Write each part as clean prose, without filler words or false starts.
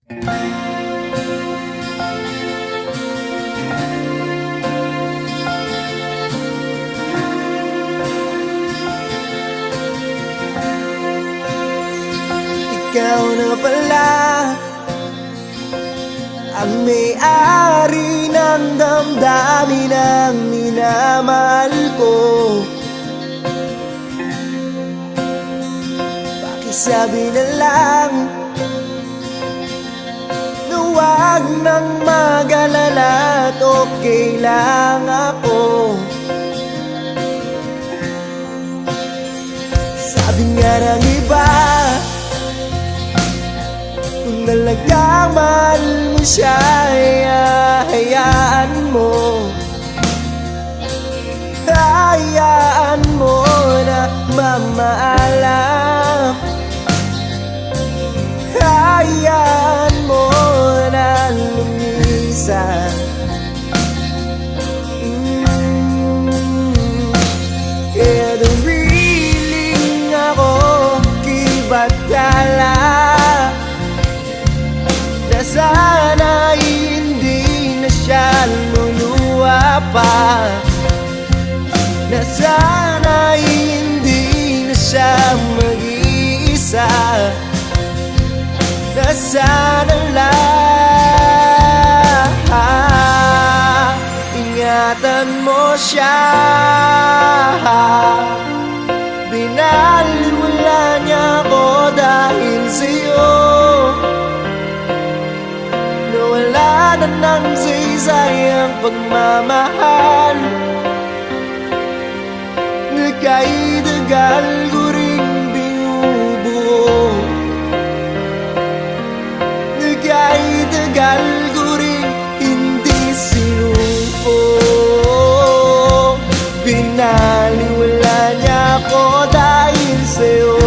Ikaw na pala ang may-ari ng damdamin ng minamahal ko. Pakisabi na lang na huwag nang mag-alala at okay lang ako. Sabi nga ng iba, kung talagang mahal mo siya, hayaan mo. Hayaan mo na mamaalam. Hayaan mo na lumisan. Kaya dumiling ako kibatala na sana hindi na siya luluwa pa, na sana hindi na siya mag-iisa, na sana lang ingatan mo siya. Binaliwala niya ako dahil sa'yo, nawala na ng saysay ang pagmamahal. Nagkaidagal ko rin binubuo, nagkaidagal ko rin hindi sinupo. Binaliwala niya ako dahil sa'yo,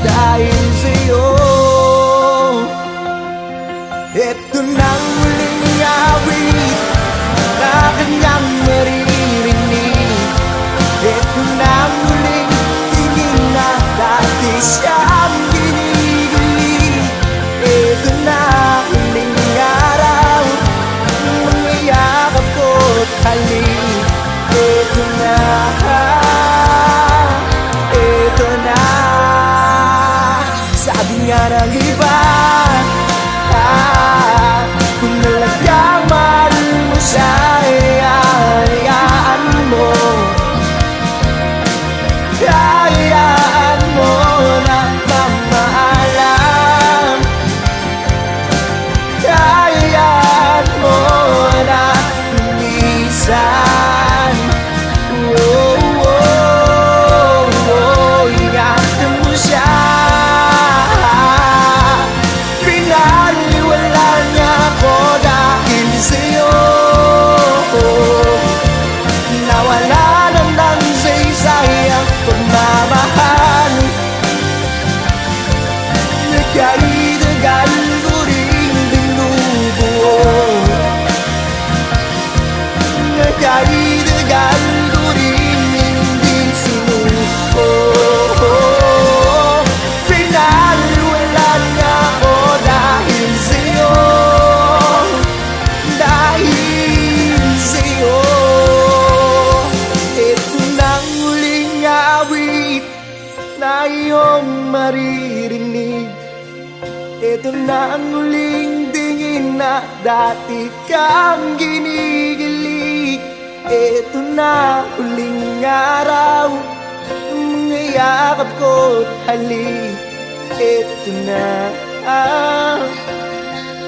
dahil sa'yo. Ito nang muling awit na kanyang maririnig. Ito nang muling tingin na dati siyang ginigilig. Ito na huling araw, mga yakap ko't halik. Ito na, ito na. Sabi nga ng iba, kung talagang mahal mo siya, hayaan mo. Hayaan mo na mamaalam. Hayaan mo na lumisan. Oh, oh, oh, ingatan mo siya. Pinaliwala niya ako dahil sa'yo, nawala na ng saysay ang pagmamahal. Nagkaidagal ko rin binubuo, nagkaidagal ko rin hindi sinuko. Pinaliwala niya ako dahil sa'yo, dahil sa'yo. Ito nang huling awit na iyong maririnig. Ito na ang huling tingin na dati kang ginigilig. Ito na huling araw, mga yakap ko't halik. Ito na,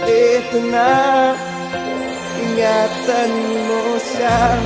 ito na, ingatan mo siya.